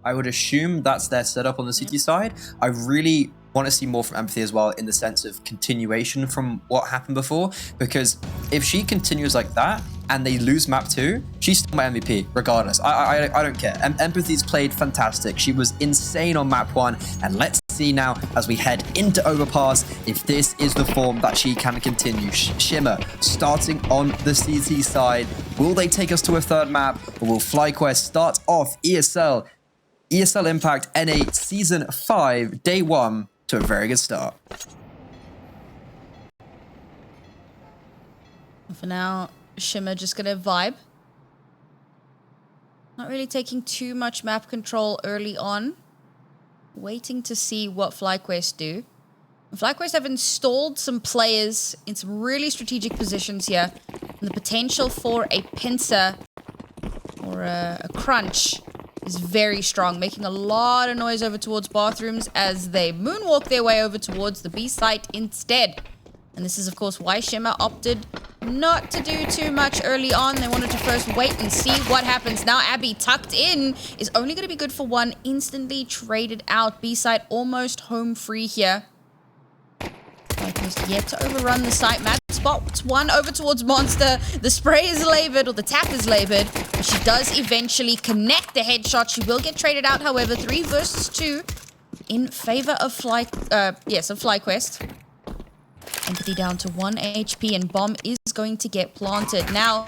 I would assume that's their setup on the CT side. I really want to see more from Empathy as well in the sense of continuation from what happened before, because if she continues like that and they lose map 2, she's still my MVP regardless. I don't care. Empathy's played fantastic. She was insane on map 1, and let's see now as we head into Overpass if this is the form that she can continue. Shimmer starting on the CT side. Will they take us to a third map, or will FlyQuest start off ESL Impact N8 Season 5 Day 1 to a very good start? For now, Shimmer just gonna vibe. Not really taking too much map control early on. Waiting to see what FlyQuest do. FlyQuest have installed some players in some really strategic positions here. And the potential for a pincer or a crunch is very strong, making a lot of noise over towards bathrooms as they moonwalk their way over towards the B site instead. And this is, of course, why Shimmer opted not to do too much early on. They wanted to first wait and see what happens. Now Abby tucked in is only going to be good for one, instantly traded out. B site almost home free here. FlyQuest yet to overrun the site. Mad spots one over towards Monster. The spray is labored, or the tap is labored, but she does eventually connect the headshot. She will get traded out, however, 3 versus 2 in favor of FlyQuest. Empathy down to 1 HP, and bomb is going to get planted. Now,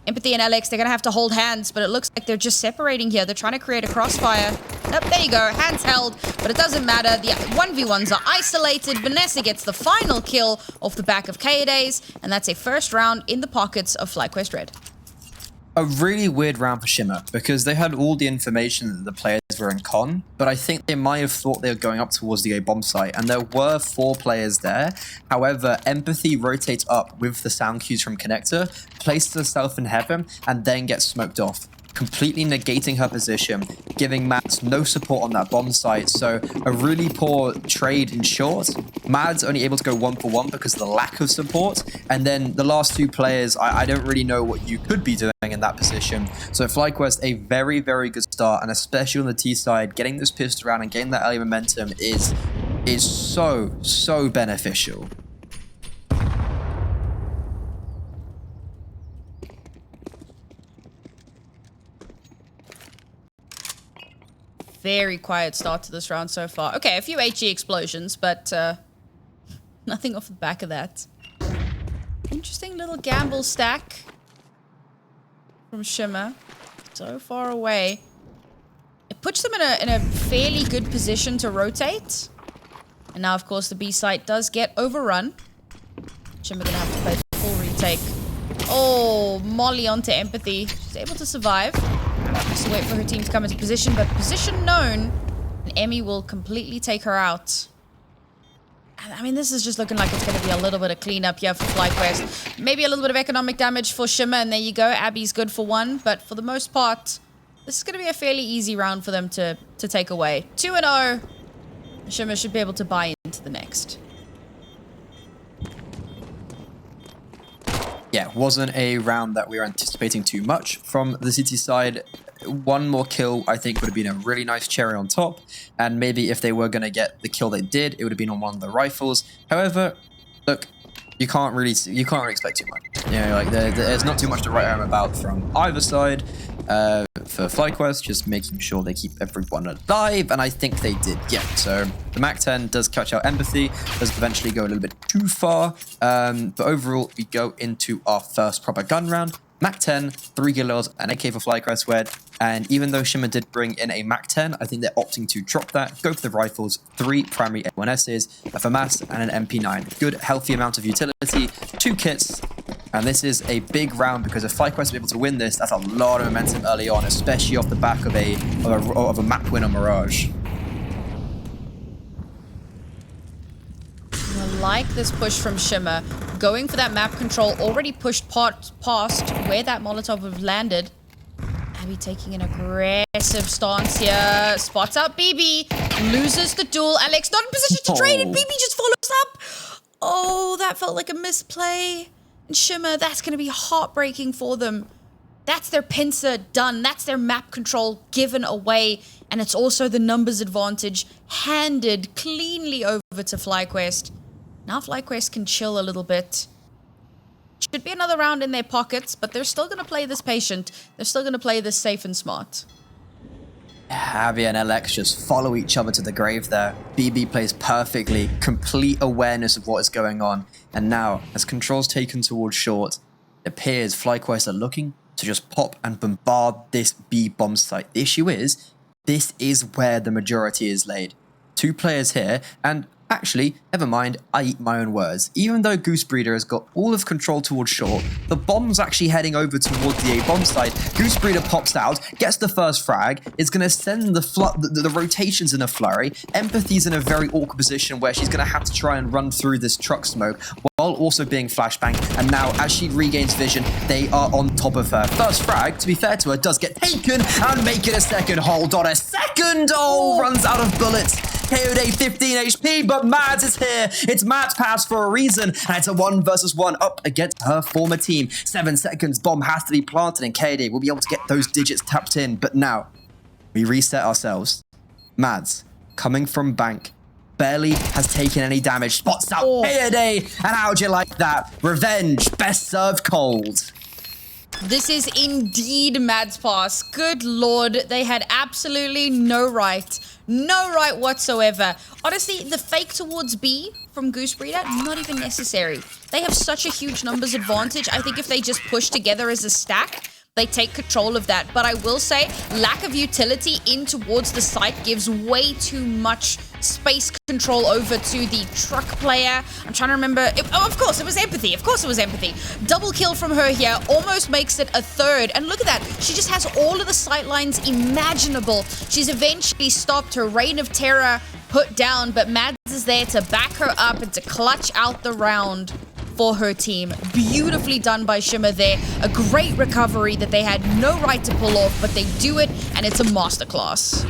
Empathy and Alex, they're going to have to hold hands, but it looks like they're just separating here. They're trying to create a crossfire. Yep, there you go. Hands held, but it doesn't matter. The 1v1s are isolated. Vanessa gets the final kill off the back of Kaoday's, and that's a first round in the pockets of FlyQuest RED. A really weird round for Shimmer, because they had all the information that the players were in con, but I think they might have thought they were going up towards the A bomb site, and there were 4 players there. However, Empathy rotates up with the sound cues from Connector, places herself in heaven, and then gets smoked off, completely negating her position, giving Mads no support on that bomb site. So a really poor trade in short. Mads only able to go 1-for-1 because of the lack of support, and then the last 2 players, I don't really know what you could be doing in that position. So FlyQuest, a very, very good start, and especially on the T side, getting this pistol around and getting that early momentum is so beneficial. Very quiet start to this round so far. Okay, a few HE explosions, but nothing off the back of that. Interesting little gamble stack from Shimmer. So far away. It puts them in a fairly good position to rotate. And now, of course, the B site does get overrun. Shimmer gonna have to play the full retake. Oh, Molly onto Empathy. She's able to survive. Just to wait for her team to come into position, but position known, and Emmy will completely take her out. And I mean, this is just looking like it's going to be a little bit of cleanup here for FlyQuest. Maybe a little bit of economic damage for Shimmer, and there you go. Abby's good for 1, but for the most part, this is going to be a fairly easy round for them to take away. 2-0. Shimmer should be able to buy into the next. Yeah, wasn't a round that we were anticipating too much from the CT side. 1 more kill, I think, would have been a really nice cherry on top. And maybe if they were going to get the kill they did, it would have been on one of the rifles. However, look, you can't really expect too much. You know, like there's not too much to write home about from either side. For FlyQuest, just making sure they keep everyone alive, and I think they did, yeah. So the MAC-10 does catch out Empathy, does eventually go a little bit too far, but overall, we go into our first proper gun round. MAC-10, 3 kills, an AK for FlyQuest RED, and even though Shimmer did bring in a MAC-10, I think they're opting to drop that, go for the rifles, 3 primary M1Ss, a FAMAS, and an MP9. Good, healthy amount of utility, 2 kits, and this is a big round because if FlyQuest are able to win this, that's a lot of momentum early on, especially off the back of a map win on Mirage. I like this push from Shimmer. Going for that map control, already pushed past where that Molotov have landed. Abby taking an aggressive stance here. Spots out BB. Loses the duel. Alex not in position to trade it. BB just follows up. Oh, that felt like a misplay. And Shimmer, that's going to be heartbreaking for them. That's their pincer done. That's their map control given away. And it's also the numbers advantage handed cleanly over to FlyQuest. Now FlyQuest can chill a little bit. Should be another round in their pockets, but they're still going to play this patient. They're still going to play this safe and smart. Abby and LX just follow each other to the grave there. BB plays perfectly, complete awareness of what is going on. And now, as control's taken towards short, it appears FlyQuest are looking to just pop and bombard this B bomb site. The issue is, this is where the majority is laid. 2 players here, and actually, never mind, I eat my own words. Even though Goose Breeder has got all of control towards short, the bomb's actually heading over towards the A bomb site. Goose Breeder pops out, gets the first frag, is going to send the rotations in a flurry. Empathy's in a very awkward position where she's going to have to try and run through this truck smoke while also being flashbanged. And now, as she regains vision, they are on top of her. First frag, to be fair to her, does get taken and make it a second. Hold on a second. Oh, runs out of bullets. Kaoday 15 HP, but Mads is here. It's Mads pass for a reason, and it's a 1 versus 1 up against her former team. 7 seconds, bomb has to be planted, and Kaoday will be able to get those digits tapped in. But now, we reset ourselves. Mads, coming from bank, barely has taken any damage. Spots out Kaoday, and how'd you like that? Revenge, best served cold. This is indeed Mads pass. Good lord, they had absolutely no right whatsoever. Honestly, the fake towards B from Goose Breeder, not even necessary. They have such a huge numbers advantage. I think if they just push together as a stack, they take control of that. But I will say, lack of utility in towards the site gives way too much space control over to the truck player. I'm trying to remember. Oh, of course, it was Empathy. Of course it was Empathy. Double kill from her here almost makes it a third. And look at that. She just has all of the sight lines imaginable. She's eventually stopped, her reign of terror put down, but Mads is there to back her up and to clutch out the round for her team. Beautifully done by Shimmer there. A great recovery that they had no right to pull off, but they do it, and it's a masterclass.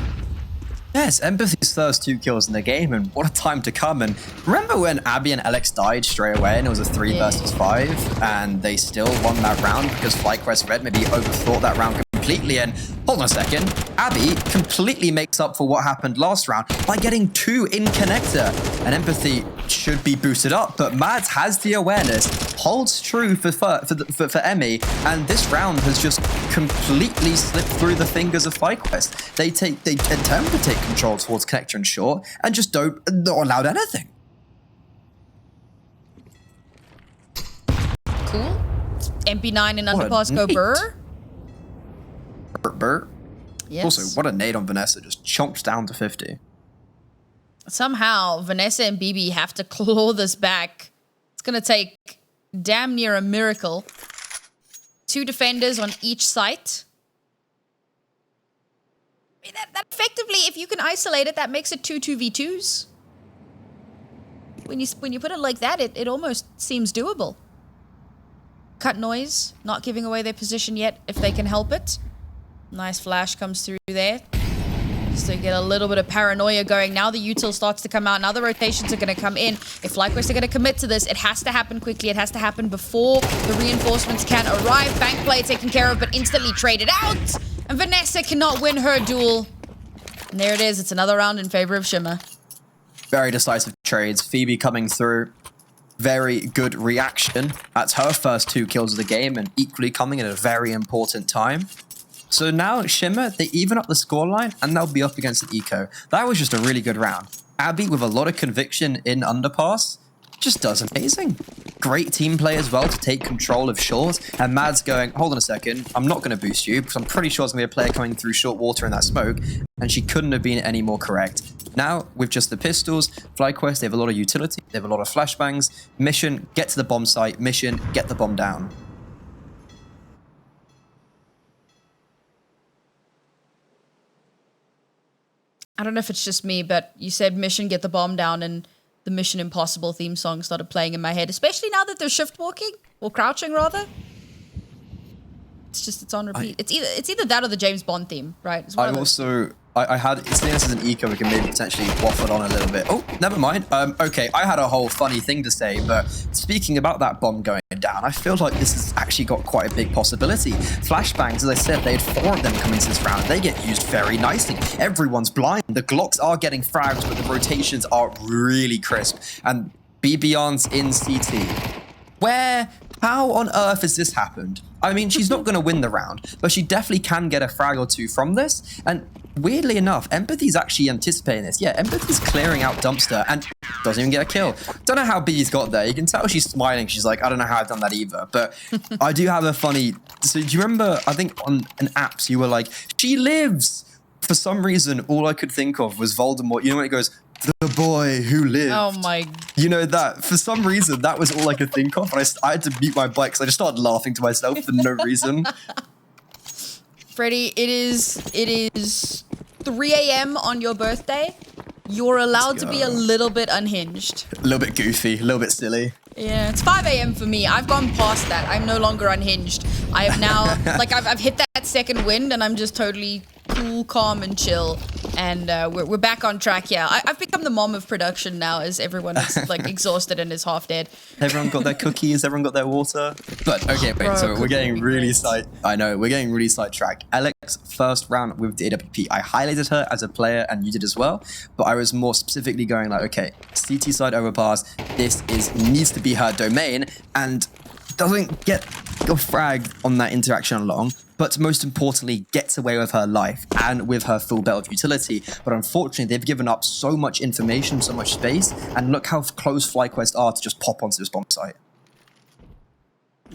Yes, Empathy's first 2 kills in the game, and what a time to come. And remember when Abby and Alex died straight away and it was a 3 versus 5, and they still won that round because FlyQuest RED maybe overthought that round completely. And hold on a second, Abby completely makes up for what happened last round by getting 2 in connector. And Empathy should be boosted up, but Mads has the awareness, holds true for Emmy, and this round has just completely slipped through the fingers of FlyQuest. They attempt to take control towards connector and short, and just not allowed anything. Cool. MP9 and Underpass go burr. Burr. Yes. Also, what a nade on Vanessa, just chomped down to 50. Somehow, Vanessa and BB have to claw this back. It's going to take damn near a miracle. 2 defenders on each site. I mean, that effectively, if you can isolate it, that makes it 2 2v2s. When you put it like that, it almost seems doable. Cut noise, not giving away their position yet if they can help it. Nice flash comes through there. Just to get a little bit of paranoia going. Now the util starts to come out. Now the rotations are going to come in. If FlyQuest are going to commit to this, it has to happen quickly. It has to happen before the reinforcements can arrive. Bank play taken care of, but instantly traded out. And Vanessa cannot win her duel. And there it is. It's another round in favor of Shimmer. Very decisive trades. Phoebe coming through. Very good reaction. That's her first 2 kills of the game, and equally coming at a very important time. So now Shimmer, they even up the scoreline, and they'll be up against an eco. That was just a really good round. Abby, with a lot of conviction in Underpass, just does amazing. Great team play as well to take control of short. And Mads going, hold on a second, I'm not going to boost you, because I'm pretty sure it's going to be a player coming through short water in that smoke. And she couldn't have been any more correct. Now, with just the pistols, FlyQuest, they have a lot of utility, they have a lot of flashbangs. Mission, get to the bomb site. Mission, get the bomb down. I don't know if it's just me, but you said mission, get the bomb down, and the Mission Impossible theme song started playing in my head, especially now that they're shift walking, or crouching rather. It's on repeat. It's either that or the James Bond theme, right? I had, seeing this as an eco, we can maybe potentially waffle on a little bit. Oh, never mind. Okay, I had a whole funny thing to say, but speaking about that bomb going down, I feel like this has actually got quite a big possibility. Flashbangs, as I said, they had 4 of them come into this round. They get used very nicely. Everyone's blind. The Glocks are getting frags, but the rotations are really crisp. And BiBiAhn's in CT. How on earth has this happened? I mean, she's not going to win the round, but she definitely can get a frag or 2 from this. And weirdly enough, Empathy's actually anticipating this. Yeah, Empathy's clearing out Dumpster and doesn't even get a kill. Don't know how B's got there. You can tell she's smiling. She's like, I don't know how I've done that either. But I do have a funny... So do you remember, I think on an apps, you were like, she lives. For some reason, all I could think of was Voldemort. You know when it goes, the boy who lived. Oh my... You know that, for some reason, that was all I could think of. And I had to mute my bike because I just started laughing to myself for no reason. Freddie, it is 3 a.m. on your birthday. You're allowed to be a little bit unhinged. A little bit goofy, a little bit silly. Yeah, it's 5 a.m. for me. I've gone past that. I'm no longer unhinged. I have now, like, I've hit that second wind and I'm just totally cool, calm, and chill. And we're back on track here. I've become the mom of production now as everyone is, like, exhausted and is half dead. Everyone got their cookies, everyone got their water. But, okay, wait, so we're getting really I know, we're getting really sidetracked. Alex, first round with the AWP. I highlighted her as a player, and you did as well. But I was more specifically going like, okay, CT side overpass, this needs to be her domain, and doesn't get a frag on that interaction along, but most importantly, gets away with her life and with her full belt of utility. But unfortunately, they've given up so much information, so much space, and look how close FlyQuest are to just pop onto this bomb site.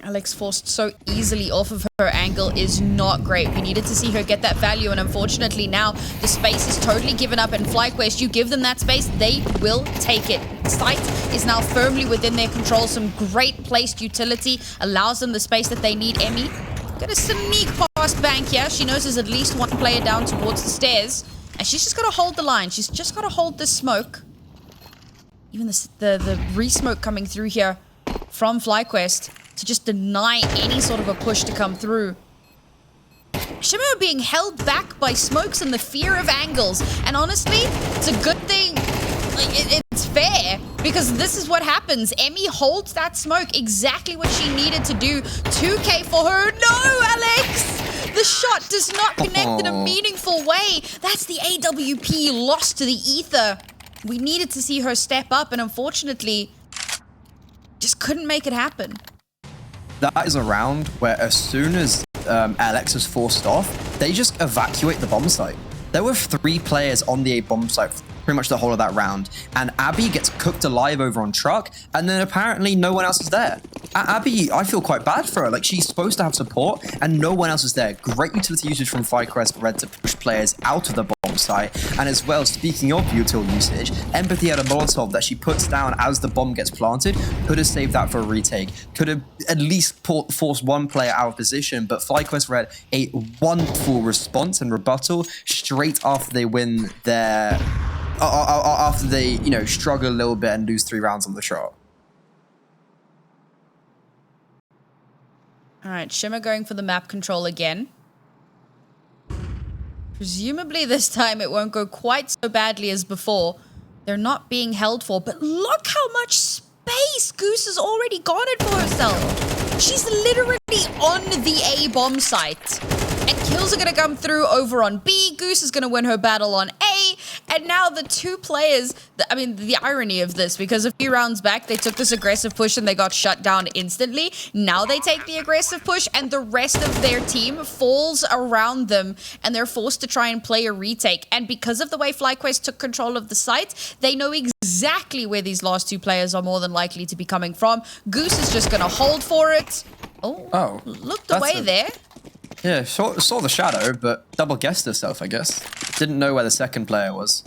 Alex forced so easily off of her angle is not great. We needed to see her get that value, and unfortunately now the space is totally given up, and FlyQuest, you give them that space, they will take it. Site is now firmly within their control. Some great placed utility allows them the space that they need. Emmy gonna sneak past Bank here. She knows there's at least one player down towards the stairs, and she's just gotta hold the line. She's just gotta hold the smoke. Even the re-smoke coming through here from FlyQuest to just deny any sort of a push to come through. Shimmer being held back by smokes and the fear of angles. And honestly, it's a good thing. Like, it's fair, because this is what happens. Emmy holds that smoke, exactly what she needed to do. 2K for her. No, Alex! The shot does not connect in a meaningful way. That's the AWP lost to the ether. We needed to see her step up, and unfortunately, just couldn't make it happen. That is a round where as soon as Alex is forced off, they just evacuate the bomb site. There were 3 players on the A bomb site pretty much the whole of that round, and Abby gets cooked alive over on truck, and then apparently no one else is there. Abby, I feel quite bad for her. Like, she's supposed to have support, and no one else is there. Great utility usage from FlyQuest RED to push players out of the bomb site, and as well, speaking of util usage, Empathy had a Molotov that she puts down as the bomb gets planted. Could have saved that for a retake. Could have at least forced one player out of position, but FlyQuest RED, a wonderful response and rebuttal straight after they win their... after they, you know, struggle a little bit and lose 3 rounds on the shot. All right, Shimmer going for the map control again. Presumably this time it won't go quite so badly as before. They're not being held for, but look how much space Goose has already garnered for herself. She's literally on the A bomb site. And kills are going to come through over on B. Goose is going to win her battle on A. And now the 2 players, I mean, the irony of this, because a few rounds back, they took this aggressive push and they got shut down instantly. Now they take the aggressive push and the rest of their team falls around them and they're forced to try and play a retake. And because of the way FlyQuest took control of the site, they know exactly where these last 2 players are more than likely to be coming from. Goose is just going to hold for it. Oh, looked away there. Yeah, saw the shadow, but double guessed herself, I guess. Didn't know where the second player was.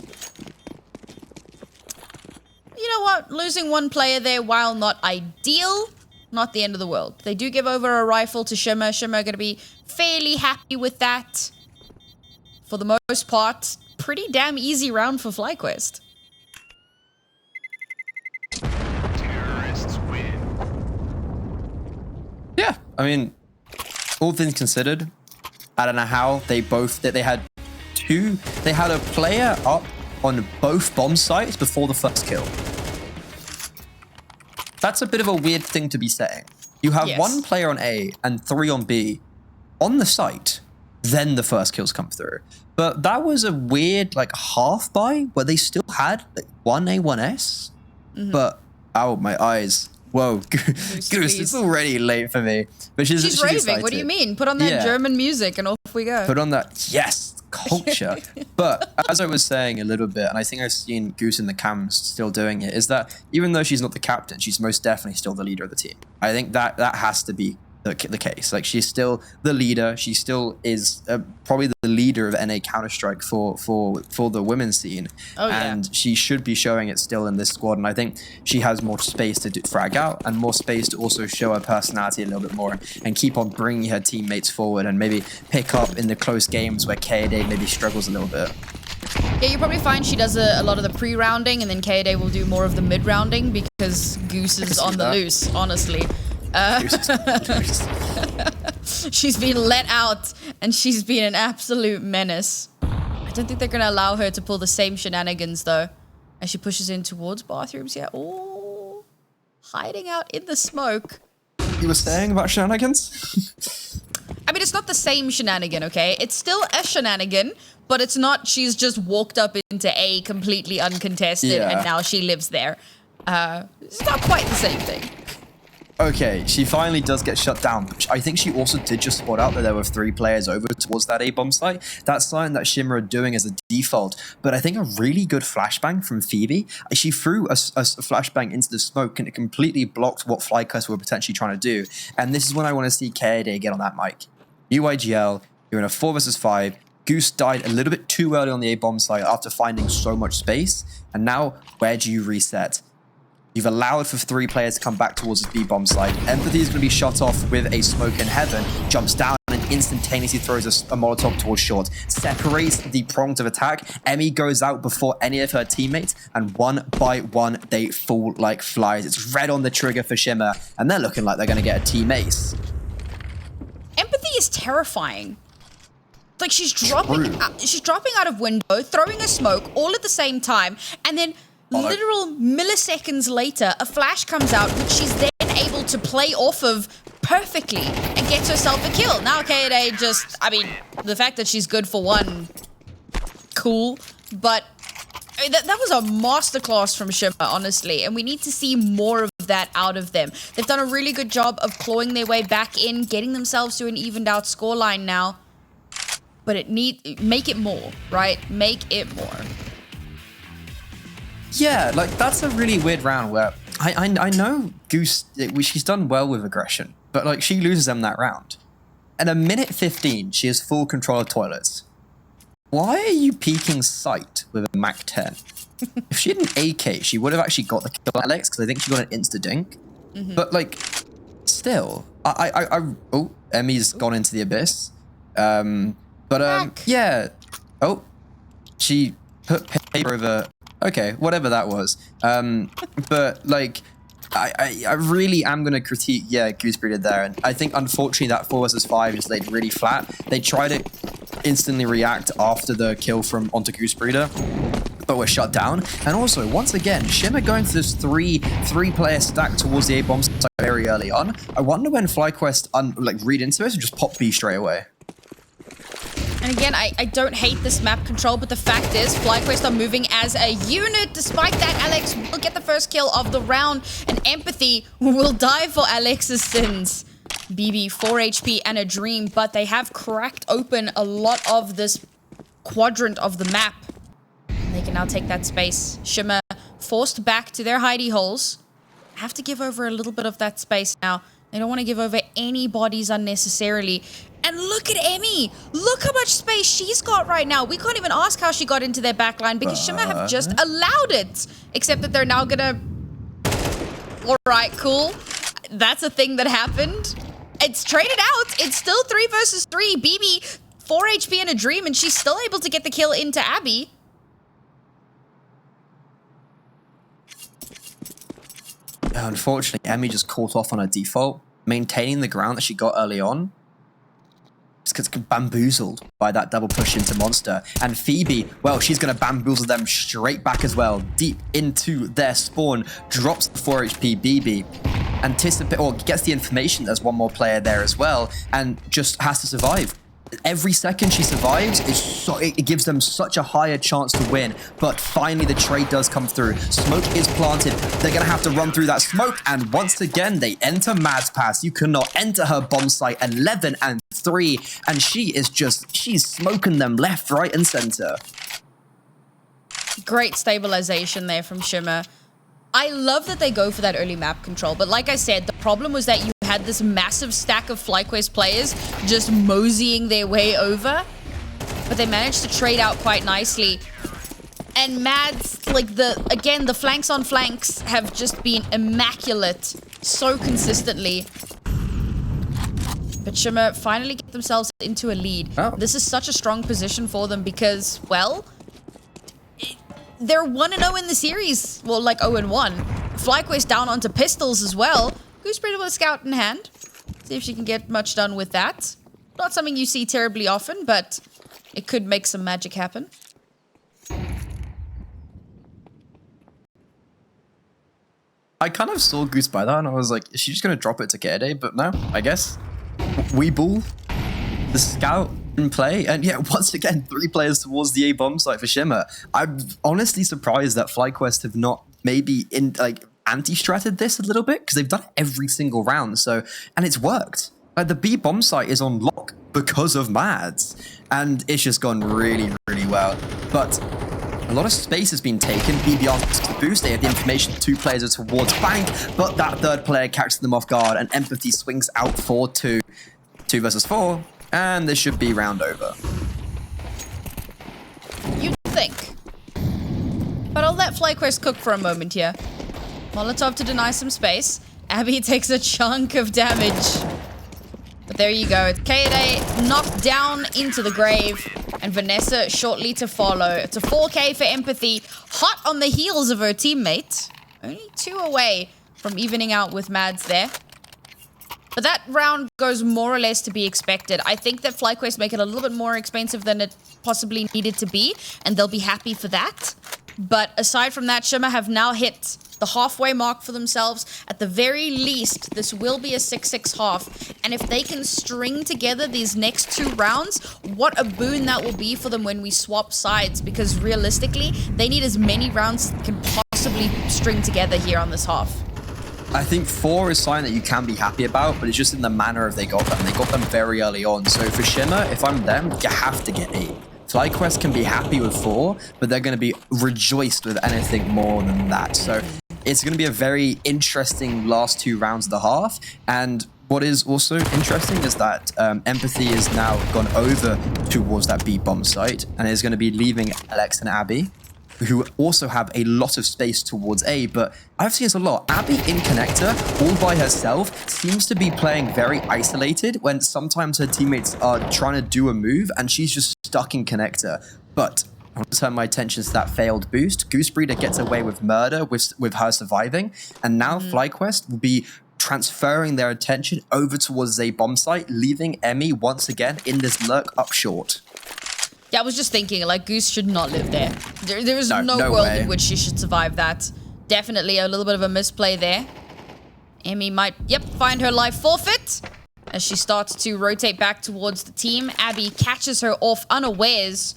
You know what? Losing 1 player there, while not ideal, not the end of the world. They do give over a rifle to Shimmer. Shimmer going to be fairly happy with that. For the most part, pretty damn easy round for FlyQuest. Terrorists win. Yeah, I mean... all things considered, I don't know how they had a player up on both bomb sites before the first kill. That's a bit of a weird thing to be saying. You have Yes. 1 player on A and 3 on B on the site, then the first kills come through. But that was a weird like half buy where they still had like 1A, 1S. But oh my eyes. Whoa, Goose, it's already late for me. But she's raving. excited. What do you mean? Put on that German music and off we go. Put on that, yes, culture. But as I was saying a little bit, and I think I've seen Goose in the cams still doing it, is that even though she's not the captain, she's most definitely still the leader of the team. I think that has to be the case. Like, she's still the leader. She still is probably the leader of NA Counter-Strike for the women's scene. And she should be showing it still in this squad. And I think she has more space to frag out and more space to also show her personality a little bit more and keep on bringing her teammates forward and maybe pick up in the close games where Kaoday maybe struggles a little bit. Yeah, you probably find she does a lot of the pre-rounding, and then Kaoday will do more of the mid-rounding because Goose is on the loose, honestly. She's been let out, and she's been an absolute menace. I don't think they're going to allow her to pull the same shenanigans, though, as she pushes in towards bathrooms. Yeah, oh, hiding out in the smoke. You were saying about shenanigans? I mean, it's not the same shenanigan, okay? It's still a shenanigan, but it's not she's just walked up into A completely uncontested and now she lives there. It's not quite the same thing. Okay, she finally does get shut down. But I think she also did just spot out that there were 3 players over towards that A-bomb site. That's something that Shimmer are doing as a default. But I think a really good flashbang from Phoebe. She threw a flashbang into the smoke and it completely blocked what FlyQuest were potentially trying to do. And this is when I want to see Kaoday get on that mic. UIGL, you're in a 4 versus 5. Goose died a little bit too early on the A-bomb site after finding so much space. And now, where do you reset? You've allowed for 3 players to come back towards the B-bomb site. Empathy is going to be shot off with a smoke in heaven, jumps down and instantaneously throws a Molotov towards short. Separates the prongs of attack. Emmy goes out before any of her teammates, and one by one, they fall like flies. It's red on the trigger for Shimmer, and they're looking like they're going to get a team ace. Empathy is terrifying. Like, she's dropping out of window, throwing a smoke all at the same time, and then literal milliseconds later, a flash comes out, which she's then able to play off of perfectly and gets herself a kill. Now Kaoday just, I mean, the fact that she's good for 1, cool, but I mean, that was a masterclass from Shimmer, honestly, and we need to see more of that out of them. They've done a really good job of clawing their way back in, getting themselves to an evened out scoreline now, but make it more, right? Make it more. Yeah, like, that's a really weird round where I know Goose, she's done well with aggression, but like, she loses them that round. And a minute 15, she has full control of toilets. Why are you peeking sight with a Mac 10? If she had an AK, she would have actually got the kill on Alex, because I think she got an insta-dink. But like, still, oh, Emmy's gone into the abyss. Yeah. Oh, she put paper over. Okay, whatever that was. But like, I really am gonna critique, Goose breeded there, and I think unfortunately that 4 versus 5 is laid really flat. They try to instantly react after the kill from onto Goose breeder, but we're shut down. And also, once again, Shimmer going to this three-player stack towards the A-bomb site very early on. I wonder when FlyQuest read into it and just pop B straight away. And again, I don't hate this map control, but the fact is, FlyQuest are moving as a unit. Despite that, Alex will get the first kill of the round, and Empathy will die for Alex's sins. BB, 4 HP and a dream, but they have cracked open a lot of this quadrant of the map. And they can now take that space. Shimmer forced back to their hidey holes. Have to give over a little bit of that space now. They don't want to give over any bodies unnecessarily. And look at Emmy. Look how much space she's got right now. We can't even ask how she got into their backline because Shimmer have just allowed it. Except that they're now gonna... Alright, cool. That's a thing that happened. It's traded out. It's still 3 versus 3. BB, 4 HP and a dream, and she's still able to get the kill into Abby. Unfortunately, Emmy just caught off on her default, maintaining the ground that she got early on. It's gets bamboozled by that double push into Monster. And Phoebe, well, she's going to bamboozle them straight back as well, deep into their spawn, drops the 4 HP BB, gets the information there's one more player there as well, and just has to survive. Every second she survives, it gives them such a higher chance to win. But finally, the trade does come through. Smoke is planted. They're going to have to run through that smoke. And once again, they enter madss. You cannot enter her bomb site 11 and 3. And she's smoking them left, right, and center. Great stabilization there from Shimmer. I love that they go for that early map control. But like I said, the problem was that you had this massive stack of FlyQuest players just moseying their way over. But they managed to trade out quite nicely. And Mads, like the flanks on flanks have just been immaculate so consistently. But Shimmer finally get themselves into a lead. Oh. This is such a strong position for them because, well, they're 1-0 in the series. Well, like 0-1. FlyQuest down onto pistols as well. Gooseberry with a scout in hand. See if she can get much done with that. Not something you see terribly often, but it could make some magic happen. I kind of saw Goose by that and I was like, is she just going to drop it to Kaoday? But no, I guess. Weeble, the scout in play. And yeah, once again, 3 players towards the A bomb site for Shimmer. I'm honestly surprised that FlyQuest have not maybe anti-stratted this a little bit, because they've done it every single round. So, and it's worked. Like the B bomb site is on lock because of Mads, and it's just gone really, really well. But a lot of space has been taken. BiBiAhn to boost. They have the information. 2 players are towards bank, but that 3rd player catches them off guard, and Empathy swings out for 2. 2 versus 4, and this should be round over. You'd think. But I'll let FlyQuest cook for a moment here. Molotov to deny some space. Abby takes a chunk of damage. But there you go. Kaoday knocked down into the grave. And Vanessa shortly to follow. It's a 4K for Empathy. Hot on the heels of her teammate. Only 2 away from evening out with Mads there. But that round goes more or less to be expected. I think that FlyQuest make it a little bit more expensive than it possibly needed to be. And they'll be happy for that. But aside from that, Shimmer have now hit the halfway mark for themselves. At the very least, this will be a 6-6 half. And if they can string together these next 2 rounds, what a boon that will be for them when we swap sides. Because realistically, they need as many rounds as they can possibly string together here on this half. I think 4 is something that you can be happy about, but it's just in the manner of they got them. They got them very early on. So for Shimmer, if I'm them, you have to get 8. FlyQuest can be happy with 4, but they're going to be rejoiced with anything more than that. So it's going to be a very interesting last 2 rounds of the half. And what is also interesting is that Empathy is now gone over towards that B bomb site and is going to be leaving Alex and Abby, who also have a lot of space towards A, but I've seen this a lot. Abby in connector, all by herself, seems to be playing very isolated when sometimes her teammates are trying to do a move and she's just stuck in connector. But I want to turn my attention to that failed boost. Goosebreeder gets away with murder with her surviving, and now FlyQuest will be transferring their attention over towards a bomb site, leaving Emmy once again in this lurk up short. Yeah, I was just thinking, like, Goose should not live there. There is no world way in which she should survive that. Definitely a little bit of a misplay there. Emmy might, find her life forfeit as she starts to rotate back towards the team. Abby catches her off unawares.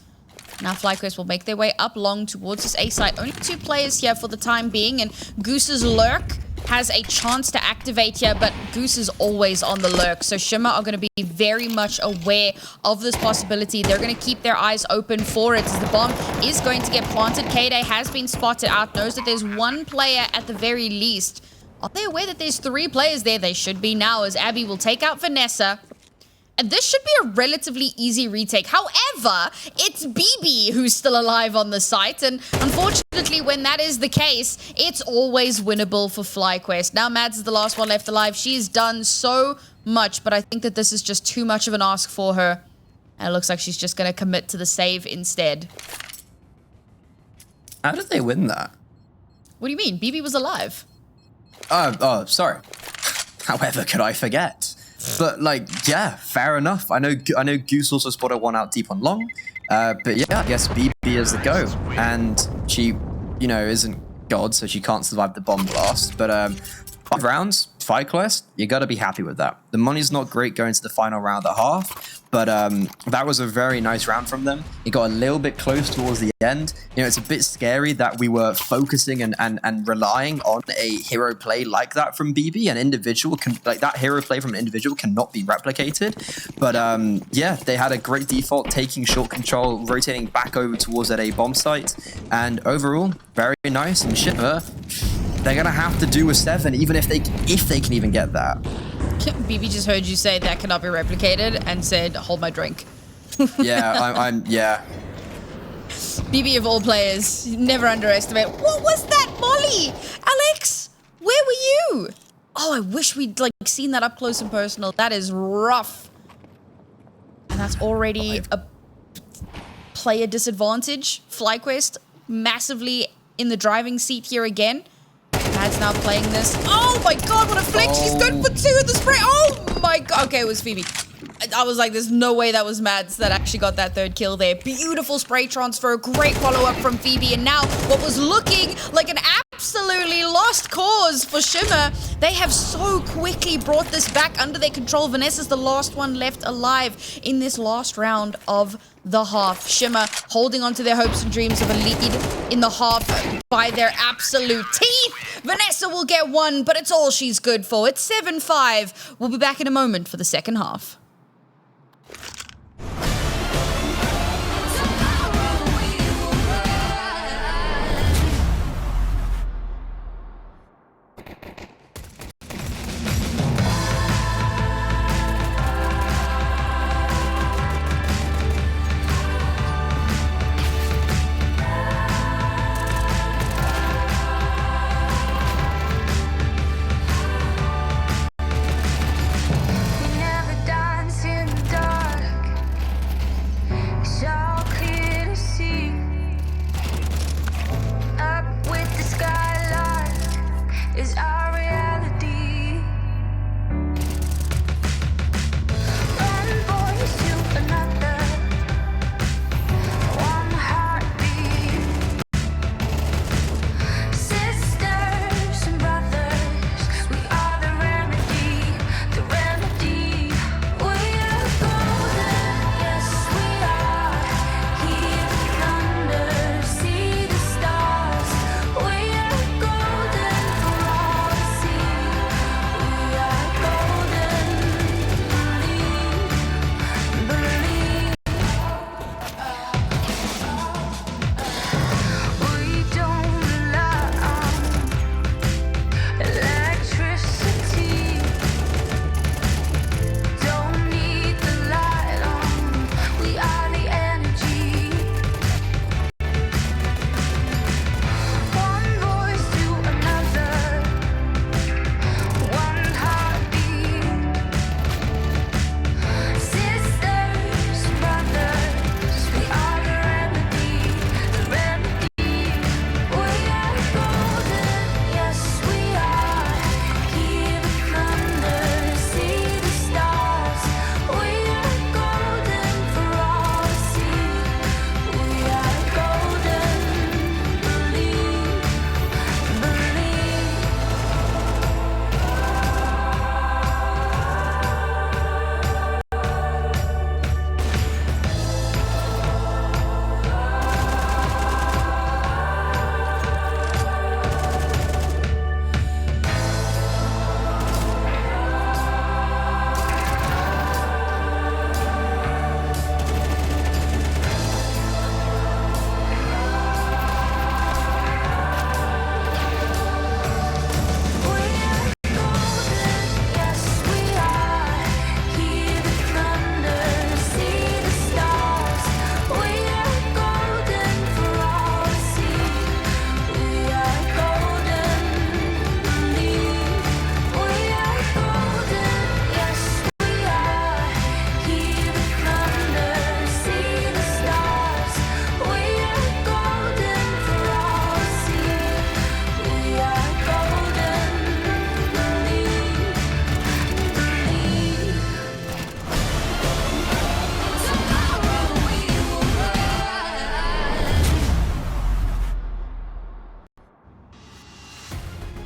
Now FlyQuest will make their way up long towards this A site. Only 2 players here for the time being, and Goose's lurk has a chance to activate here, but Goose is always on the lurk. So Shimmer are going to be very much aware of this possibility. They're going to keep their eyes open for it as the bomb is going to get planted. Kaoday has been spotted out, knows that there's 1 player at the very least. Are they aware that there's 3 players there? They should be now, as Abby will take out Vanessa. And this should be a relatively easy retake. However, it's BB who's still alive on the site. And unfortunately, when that is the case, it's always winnable for FlyQuest. Now Mads is the last one left alive. She's done so much, but I think that this is just too much of an ask for her. And it looks like she's just going to commit to the save instead. How did they win that? What do you mean? BB was alive. Oh, sorry. However could I forget? But like, yeah, fair enough. I know Goose also spotted one out deep on long. But yeah, I guess BB is the go. And she, you know, isn't God, so she can't survive the bomb blast. But 5 rounds, FlyQuest, you got to be happy with that. The money's not great going to the final round at half, but that was a very nice round from them. It got a little bit close towards the end. You know, it's a bit scary that we were focusing and relying on a hero play like that from BB. An individual can, like that hero play from an individual cannot be replicated. But yeah, they had a great default, taking short control, rotating back over towards that A bomb site, and overall very nice. And shimmer, they're gonna have to do a 7, even if they can even get that. BB just heard you say that cannot be replicated and said, "Hold my drink." Yeah, yeah. BB of all players, never underestimate. What was that, Molly? Alex, where were you? Oh, I wish we'd like seen that up close and personal. That is rough, and that's already a player disadvantage. FlyQuest massively in the driving seat here again. Mad's now playing this. Oh my god, what a flick! She's good for 2 in the spray. Oh my god. Okay, it was Phoebe. I was like, there's no way that was Mads that actually got that 3rd kill there. Beautiful spray transfer, great follow-up from Phoebe, and now what was looking like an absolutely lost cause for Shimmer, they have so quickly brought this back under their control. Vanessa's the last one left alive in this last round of the half. Shimmer holding on to their hopes and dreams of a lead in the half by their absolute teeth. Vanessa will get 1, but it's all she's good for. It's 7-5. We'll be back in a moment for the second half.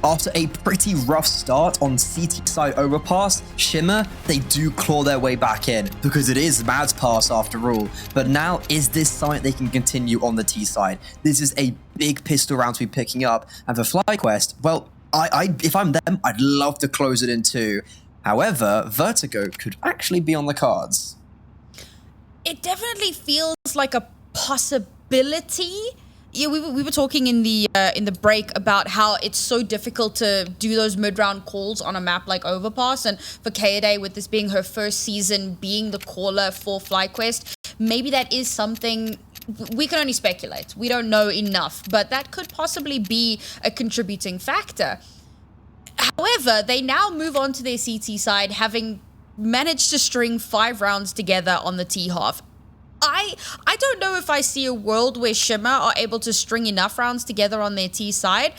after a pretty rough start on CT side Overpass, Shimmer, they do claw their way back in because it is madss after all. But now, is this something they can continue on the T side? This is a big pistol round to be picking up. And for FlyQuest, well, if I'm them, I'd love to close it in too. However, Vertigo could actually be on the cards. It definitely feels like a possibility. Yeah, we were talking in the break about how it's so difficult to do those mid-round calls on a map like Overpass, and for Kaoday, with this being her first season being the caller for FlyQuest, maybe that is something. We can only speculate. We don't know enough, but that could possibly be a contributing factor. However, they now move on to their CT side, having managed to string 5 rounds together on the T half. I don't know if I see a world where Shimmer are able to string enough rounds together on their T side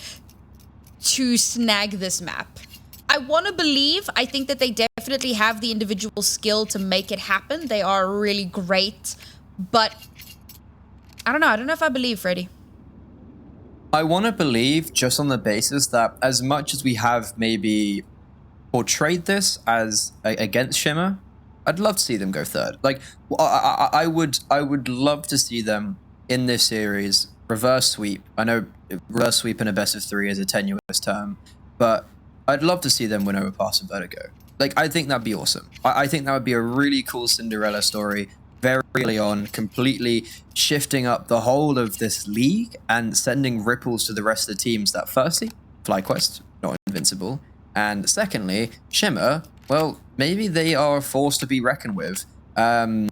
to snag this map. I want to believe. I think that they definitely have the individual skill to make it happen. They are really great, but I don't know. I don't know if I believe, Freddy. I want to believe just on the basis that as much as we have maybe portrayed this as against Shimmer, I'd love to see them go third. Like, I would love to see them in this series reverse sweep. I know reverse sweep in a best of 3 is a tenuous term, but I'd love to see them win Overpass and Vertigo. Like, I think that'd be awesome. I think that would be a really cool Cinderella story very early on, completely shifting up the whole of this league and sending ripples to the rest of the teams that, firstly, FlyQuest, not invincible, and secondly, Shimmer, well, maybe they are a force to be reckoned with. And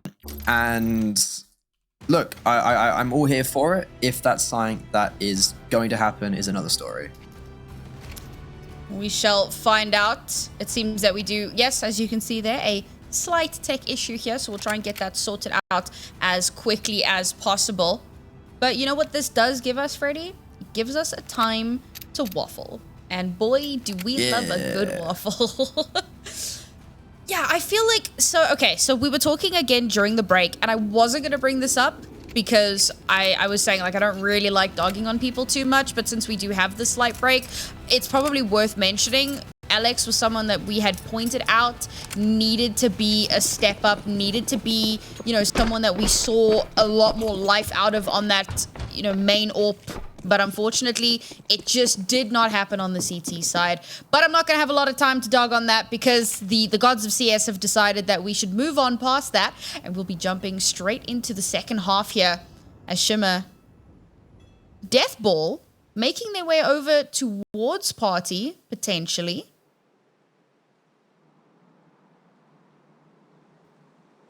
look, I'm all here for it. If that's something that is going to happen is another story. We shall find out. It seems that we do, yes, as you can see there, a slight tech issue here, so we'll try and get that sorted out as quickly as possible. But you know what this does give us, Freddy? It gives us a time to waffle. And boy, do we love a good waffle. Yeah, I feel like, so we were talking again during the break, and I wasn't going to bring this up because I was saying, like, I don't really like dogging on people too much, but since we do have this slight break, it's probably worth mentioning. Alex was someone that we had pointed out needed to be a step up, needed to be, you know, someone that we saw a lot more life out of on that, you know, main AWP. But unfortunately, it just did not happen on the CT side. But I'm not going to have a lot of time to dog on that because the gods of CS have decided that we should move on past that. And we'll be jumping straight into the second half here as Shimmer, Deathball, making their way over towards Party, potentially.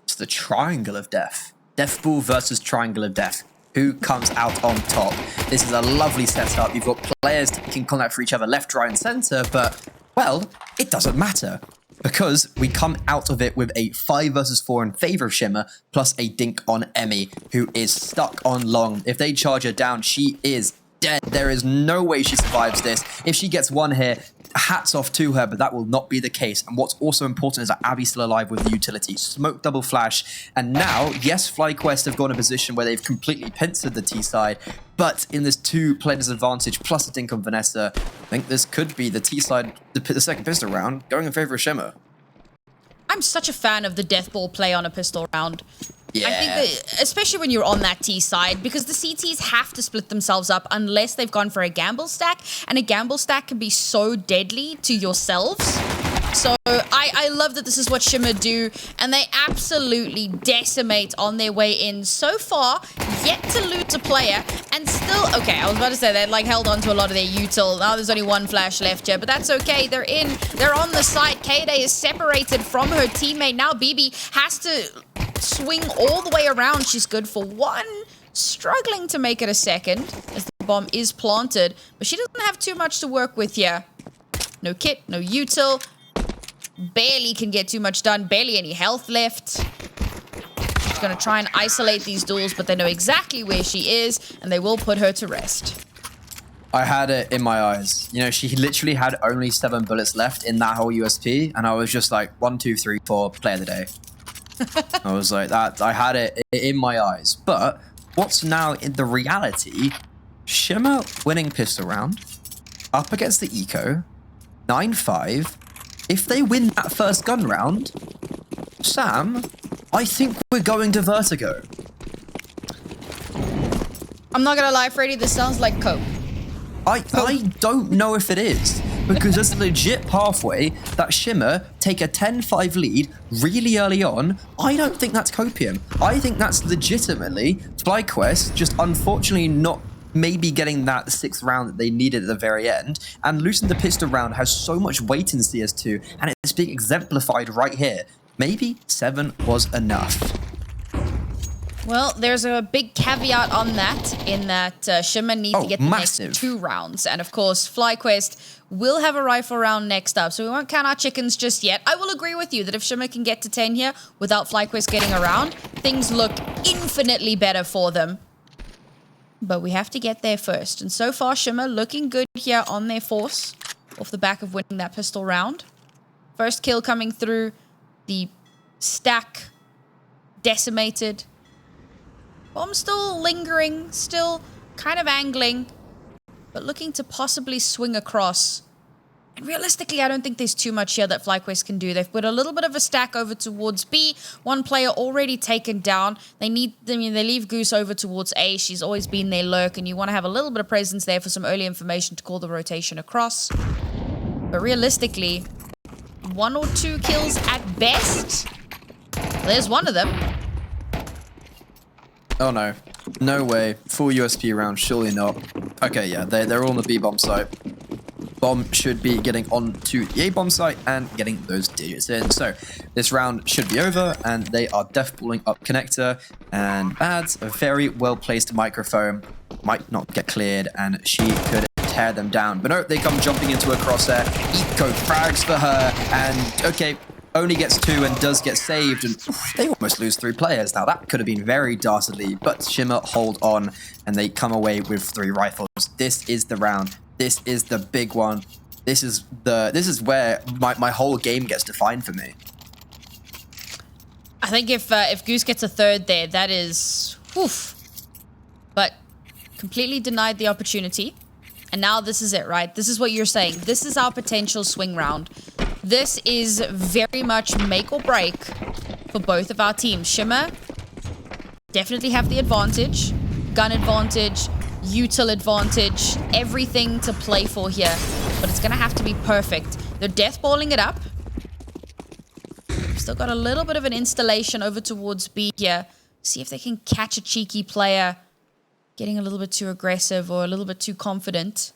It's the Triangle of Death. Deathball versus Triangle of Death. Who comes out on top? This is a lovely setup. You've got players taking contact for each other left, right, and center, but, well, it doesn't matter because we come out of it with a 5 versus 4 in favor of Shimmer, plus a dink on Emmy, who is stuck on long. If they charge her down, she is dead. There is no way she survives this. If she gets one here, hats off to her, but that will not be the case. And what's also important is that Abby's still alive with the utility. Smoke double flash. And now, yes, FlyQuest have got a position where they've completely pincered the T side, but in this 2-player disadvantage plus a dink on Vanessa, I think this could be the T side, the second pistol round, going in favor of Shimmer. I'm such a fan of the Deathball play on a pistol round. Yeah. I think that, especially when you're on that T side, because the CTs have to split themselves up unless they've gone for a gamble stack, and a gamble stack can be so deadly to yourselves. So I love that this is what Shimmer do, and they absolutely decimate on their way in so far, yet to loot a player, and still, okay, I was about to say they like held on to a lot of their util. Now there's only one flash left here, but that's okay. They're on the site. Kaoday is separated from her teammate. Now BiBi has to swing all the way around. She's good for 1, struggling to make it a second as the bomb is planted, but she doesn't have too much to work with here. No kit, no util, barely can get too much done, barely any health left. She's gonna try and isolate these duels, but they know exactly where she is, and they will put her to rest. I had it in my eyes. You know, she literally had only 7 bullets left in that whole USP, and I was just like, 1, 2, 3, 4, play of the day. I was like, that. I had it in my eyes. But what's now in the reality, Shimmer winning pistol round, up against the Eco, 9-5. If they win that first gun round, Sam, I think we're going to Vertigo. I'm not gonna lie, Freddy, this sounds like cope. I don't know if it is, because there's a legit pathway that Shimmer take a 10-5 lead really early on. I don't think that's copium. I think that's legitimately FlyQuest just unfortunately not maybe getting that 6th round that they needed at the very end, and losing the pistol round has so much weight in CS2, and it's being exemplified right here. Maybe 7 was enough. Well, there's a big caveat on that, in that Shimmer needs to get the massive. next 2 rounds. And of course, FlyQuest will have a rifle round next up, so we won't count our chickens just yet. I will agree with you that if Shimmer can get to 10 here without FlyQuest getting around, things look infinitely better for them. But we have to get there first. And so far, Shimmer looking good here on their force, off the back of winning that pistol round. First kill coming through, the stack decimated. Bomb still lingering, still kind of angling, but looking to possibly swing across. And realistically, I don't think there's too much here that FlyQuest can do. They've put a little bit of a stack over towards B. One player already taken down. They leave Goose over towards A. She's always been their lurk, and you want to have a little bit of presence there for some early information to call the rotation across. But realistically, 1 or 2 kills at best. There's one of them. Oh no. No way. Full USP round, surely not. Okay, yeah, they're all on the B-bomb site. Bomb should be getting onto the A-bomb site and getting those digits in. So this round should be over, and they are def balling up connector, and Bad's a very well-placed microphone. Might not get cleared, and she could tear them down. But no, they come jumping into a crosshair. Eco frags for her, and okay, only gets 2 and does get saved, and they almost lose 3 players. Now that could have been very dastardly, but Shimmer hold on, and they come away with 3 rifles. This is the round. This is the big one. This is where my whole game gets defined for me. I think if Goose gets a 3rd there, that is oof. But completely denied the opportunity. And now this is it, right? This is what you're saying. This is our potential swing round. This is very much make or break for both of our teams. Shimmer definitely have the advantage. Gun advantage, util advantage, everything to play for here. But it's going to have to be perfect. They're deathballing it up. Still got a little bit of an installation over towards B here. See if they can catch a cheeky player getting a little bit too aggressive or a little bit too confident.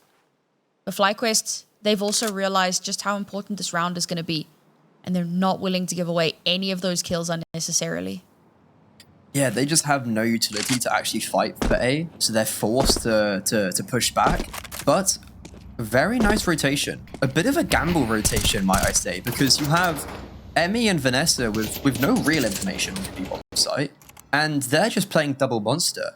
But FlyQuest, they've also realized just how important this round is going to be. And they're not willing to give away any of those kills unnecessarily. Yeah, they just have no utility to actually fight for A, so they're forced to push back. But very nice rotation. A bit of a gamble rotation, might I say, because you have Emmy and Vanessa with no real information on the B-bomb site, and they're just playing double monster.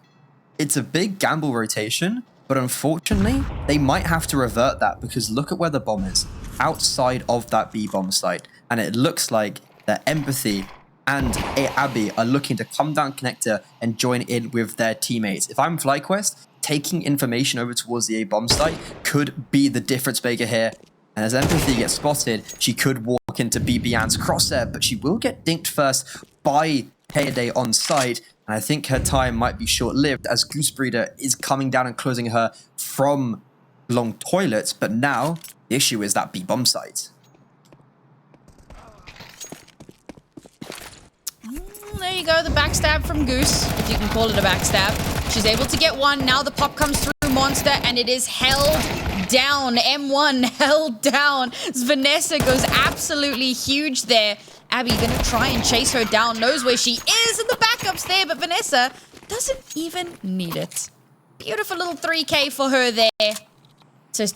It's a big gamble rotation, but unfortunately, they might have to revert that, because look at where the bomb is, outside of that B-bomb site, and it looks like that Empathy and Abby are looking to come down connector and join in with their teammates. If I'm FlyQuest, taking information over towards the A-bomb site could be the difference maker here. And as Empathy gets spotted, she could walk into BiBiAhn's crosshair, but she will get dinked first by Kaoday on site. And I think her time might be short-lived, as Goose Breeder is coming down and closing her from long toilets. But now the issue is that B-bomb site. There you go, the backstab from Goose, if you can call it a backstab. She's able to get one. Now the pop comes through Monster, and it is held down. M1 held down. Vanessa goes absolutely huge there. Abby gonna try and chase her down, knows where she is, and the backup's there, but Vanessa doesn't even need it. Beautiful little 3K for her there to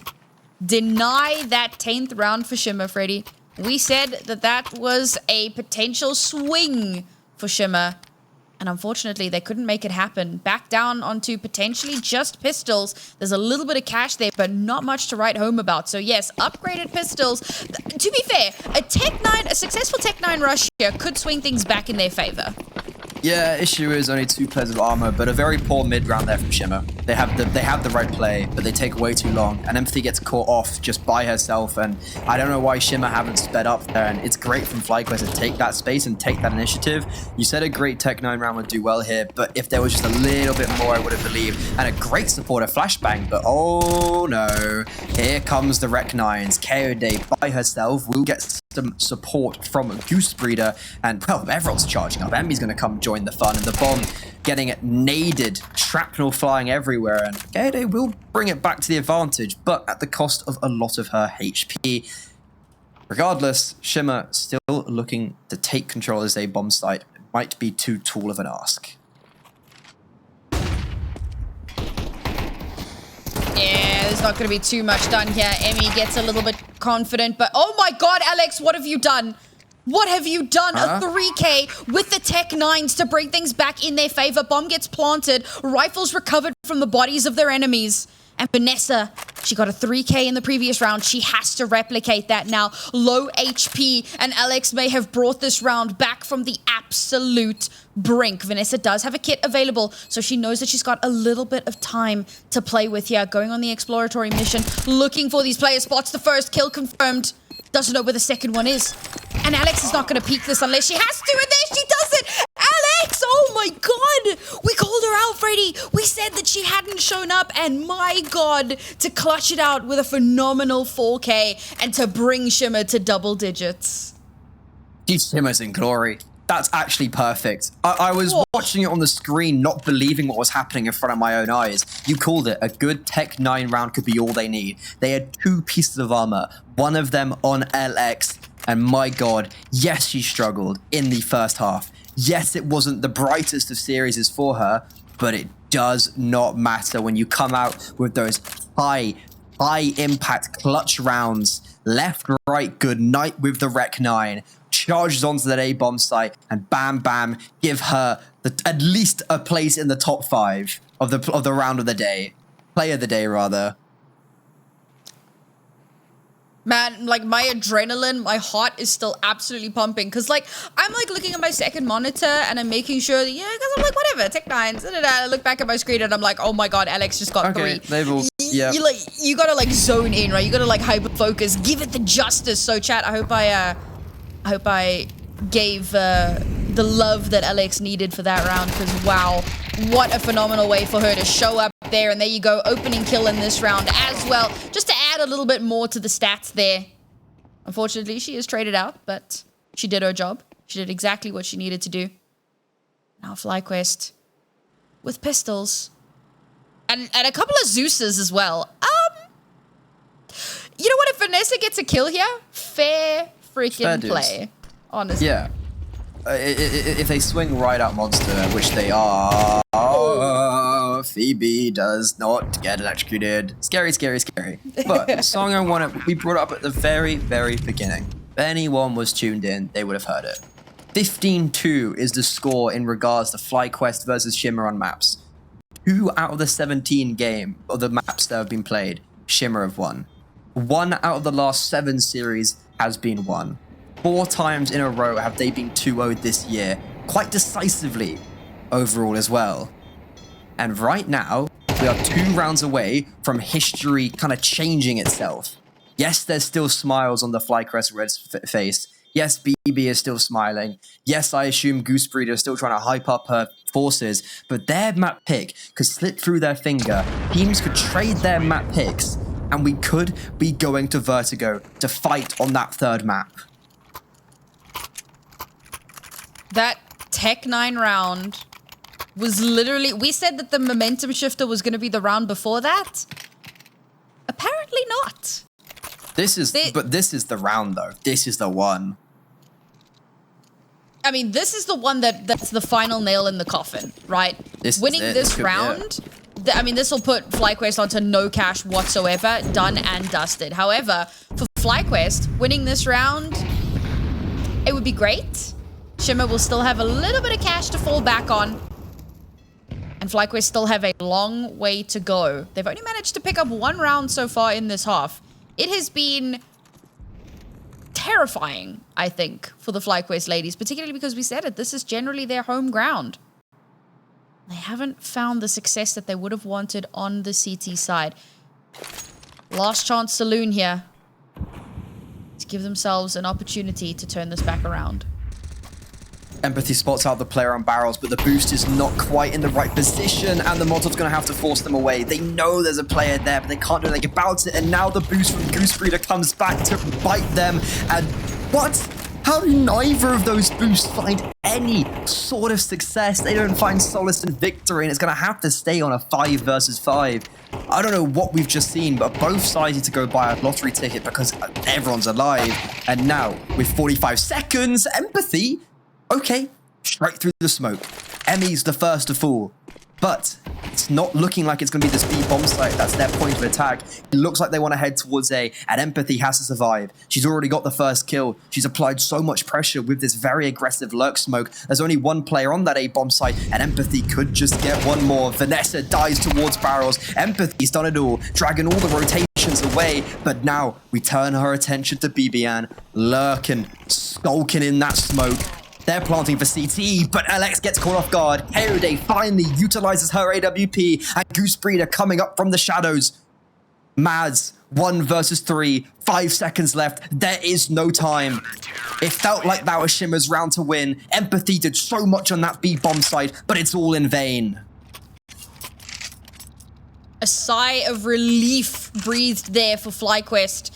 deny that 10th round for Shimmer, Freddy. We said that that was a potential swing for Shimmer, and unfortunately they couldn't make it happen. Back down onto potentially just pistols. There's a little bit of cash there, but not much to write home about. So yes, upgraded pistols. To be fair, a successful Tech 9 rush here could swing things back in their favor. Yeah, issue is only 2 players of armor, but a very poor mid round there from Shimmer. They have the right play, but they take way too long. And Empathy gets caught off just by herself, and I don't know why Shimmer haven't sped up there. And it's great from FlyQuest to take that space and take that initiative. You said a great Tech 9 round would do well here, but if there was just a little bit more, I would have believed. And a great supporter flashbang, but oh no, here comes the Rec 9s. Kaoday by herself will get some support from Goose Breeder, and well, everyone's charging up. Emmy's going to come join the fun, and the bomb getting it naded, shrapnel flying everywhere, and Kaoday will bring it back to the advantage, but at the cost of a lot of her HP. Regardless, Shimmer still looking to take control as a bomb site. It might be too tall of an ask. Yeah, there's not going to be too much done here. Emmy gets a little bit confident, but oh my god, Alex, what have you done? What have you done? A 3K with the Tech 9s to bring things back in their favor. Bomb gets planted, rifles recovered from the bodies of their enemies. And Vanessa, she got a 3K in the previous round. She has to replicate that now. Low HP, and Alex may have brought this round back from the absolute brink. Vanessa does have a kit available, so she knows that she's got a little bit of time to play with here. Going on the exploratory mission, looking for these player spots. The first kill confirmed. Doesn't know where the second one is. And Alex is not going to peek this unless she has to, and there she does it! Alex! Oh my god! We called her out, Freddy! We said that she hadn't shown up, and my god, to clutch it out with a phenomenal 4K and to bring Shimmer to double digits. Shimmer's in glory. That's actually perfect. I was watching it on the screen, not believing what was happening in front of my own eyes. You called it. A good Tech 9 round could be all they need. They had 2 pieces of armor, one of them on LX, and my god, yes, she struggled in the first half. Yes, it wasn't the brightest of series for her, but it does not matter when you come out with those high impact clutch rounds. Left, right, good night with the Rec 9. Charges onto that A-bomb site, and bam, bam, give her at least a place in the top 5 of the round of the day. Play of the day, rather. Man, like, my adrenaline, my heart is still absolutely pumping. Because, like, I'm, like, looking at my second monitor, and I'm making sure that, yeah, because I'm like, whatever, Tech 9s, I look back at my screen, and I'm like, oh my god, Alex just got 3. They've all, yeah. You gotta, like, zone in, right? You gotta, like, hyper-focus. Give it the justice. So, chat, I hope I gave the love that Alex needed for that round, because wow, what a phenomenal way for her to show up there. And there you go, opening kill in this round as well, just to add a little bit more to the stats there. Unfortunately, she is traded out, but she did her job. She did exactly what she needed to do. Now FlyQuest with pistols and a couple of Zeus's as well. You know what? If Vanessa gets a kill here, fair freaking play, honestly. Yeah. If they swing right out monster, which they are, Phoebe does not get electrocuted. Scary, scary, scary. But the song we brought up at the very, very beginning. If anyone was tuned in, they would have heard it. 15-2 is the score in regards to FlyQuest versus Shimmer on maps. 2 out of the 17 of the maps that have been played, Shimmer have won. 1 out of the last 7 series has been won. 4 times in a row have they been 2-0'd this year, quite decisively overall as well. And right now, we are 2 rounds away from history kind of changing itself. Yes, there's still smiles on the FlyQuest RED face. Yes, BiBiAhn is still smiling. Yes, I assume Goose Breeder is still trying to hype up her forces, but their map pick could slip through their finger. Teams could trade their map picks, and we could be going to Vertigo to fight on that 3rd map. That Tech 9 round was literally... We said that the momentum shifter was going to be the round before that. Apparently not. But this is the round, though. This is the one. I mean, this is the one that's the final nail in the coffin, right? Winning this round... I mean, this will put FlyQuest onto no cash whatsoever. Done and dusted. However, for FlyQuest, winning this round, it would be great. Shimmer will still have a little bit of cash to fall back on. And FlyQuest still have a long way to go. They've only managed to pick up 1 round so far in this half. It has been terrifying, I think, for the FlyQuest ladies, particularly because we said it, this is generally their home ground. They haven't found the success that they would have wanted on the CT side. Last chance saloon here to give themselves an opportunity to turn this back around. Empathy spots out the player on barrels, but the boost is not quite in the right position, and the Molotov's going to have to force them away. They know there's a player there, but they can't do anything about it, and now the boost from Goose Breeder comes back to bite them, and what? How do neither of those boosts find any sort of success? They don't find solace in victory, and it's going to have to stay on a 5 versus 5. I don't know what we've just seen, but both sides need to go buy a lottery ticket because everyone's alive, and now, with 45 seconds, Empathy... Okay, straight through the smoke. Emmy's the first to fall. But it's not looking like it's going to be this B bomb site. That's their point of attack. It looks like they want to head towards A, and Empathy has to survive. She's already got the first kill. She's applied so much pressure with this very aggressive lurk smoke. There's only one player on that A bomb site, and Empathy could just get one more. Vanessa dies towards barrels. Empathy's done it all, dragging all the rotations away. But now we turn our attention to BiBiAhn, lurking, skulking in that smoke. They're planting for CT, but Alex gets caught off guard. Kaoday finally utilizes her AWP, and Goose Breeder coming up from the shadows. Mads, 1 versus 3, 5 seconds left. There is no time. It felt like that was Shimmer's round to win. Empathy did so much on that B bomb site, but it's all in vain. A sigh of relief breathed there for FlyQuest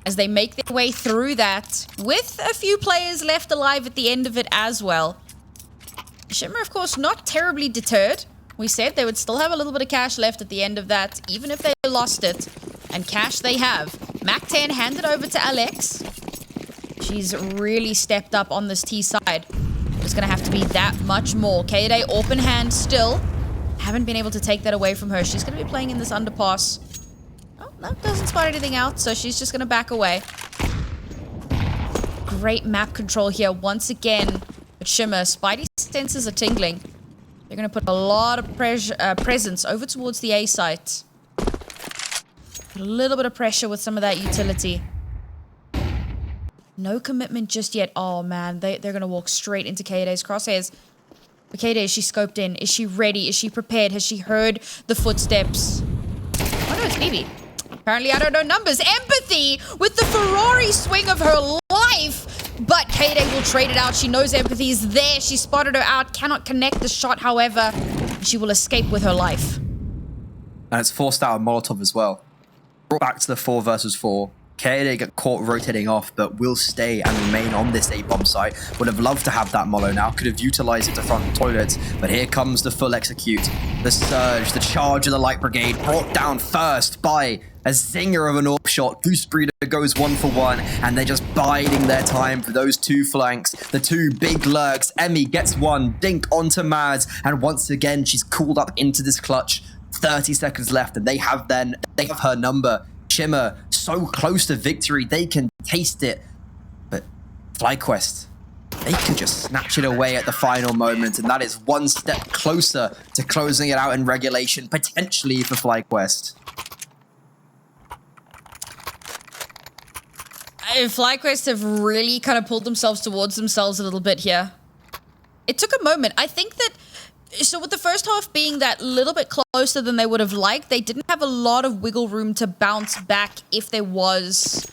as they make their way through that, with a few players left alive at the end of it as well. Shimmer, of course, not terribly deterred. We said they would still have a little bit of cash left at the end of that, even if they lost it. And cash they have. Mac 10 handed over to Alex. She's really stepped up on this T side. There's going to have to be that much more. Kaoday, open hand still. Haven't been able to take that away from her. She's going to be playing in this underpass. No, doesn't spot anything out, so she's just going to back away. Great map control here once again. But Shimmer, Spidey senses are tingling. They're going to put a lot of presence over towards the A site. Put a little bit of pressure with some of that utility. No commitment just yet. Oh, man. They're going to walk straight into Kaoday's crosshairs. But Kaoday, is she scoped in? Is she ready? Is she prepared? Has she heard the footsteps? Oh, no, it's BiBi. Apparently, I don't know numbers. Empathy with the Ferrari swing of her life. But Kaoday will trade it out. She knows Empathy is there. She spotted her out. Cannot connect the shot, however. She will escape with her life. And it's forced out of Molotov as well. Brought back to the 4 versus 4. Kaoday got caught rotating off, but will stay and remain on this A-bomb site. Would have loved to have that Molo now. Could have utilized it to front the toilets. But here comes the full execute. The surge, the charge of the Light Brigade, brought down first by a zinger of an AWP shot. Goose Breeder goes 1 for 1, and they're just biding their time for those 2 flanks. The 2 big lurks. Emmy gets 1, dink onto Mads, and once again, she's called up into this clutch. 30 seconds left, and they have her number. Shimmer, so close to victory, they can taste it. But FlyQuest, they could just snatch it away at the final moment, and that is 1 step closer to closing it out in regulation, potentially for FlyQuest. FlyQuest have really kind of pulled themselves towards themselves a little bit here. It took a moment. I think that, so with the first half being that little bit closer than they would have liked, they didn't have a lot of wiggle room to bounce back if there was,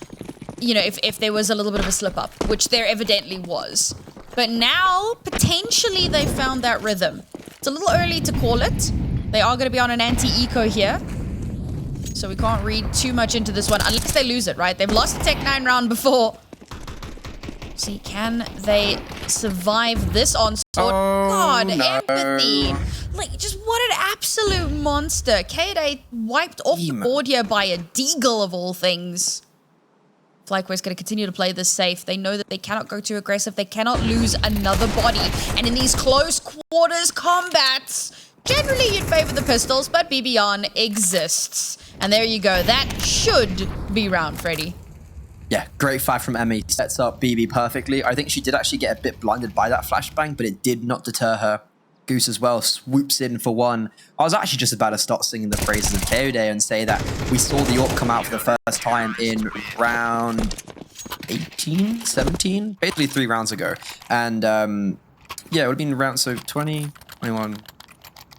you know, if there was a little bit of a slip up, which there evidently was. But now, potentially, they found that rhythm. It's a little early to call it. They are going to be on an anti-eco here. So we can't read too much into this one, unless they lose it, right? They've lost the Tech 9 round before. See, can they survive this onslaught? Oh, God, no. Empathy. Like, just what an absolute monster. Kaoday wiped off the board here by a deagle of all things. FlyQuest going to continue to play this safe. They know that they cannot go too aggressive. They cannot lose another body. And in these close quarters combats, generally you'd favor the pistols, but BiBiAhn exists. And there you go. That should be round, Freddy. Yeah, great fight from Emmy. Sets up BiBi perfectly. I think she did actually get a bit blinded by that flashbang, but it did not deter her. Goose as well swoops in for 1. I was actually just about to start singing the praises of Kaoday and say that we saw the AWP come out for the first time in round 18, 17, basically 3 rounds ago. And yeah, it would have been round, so 20, 21,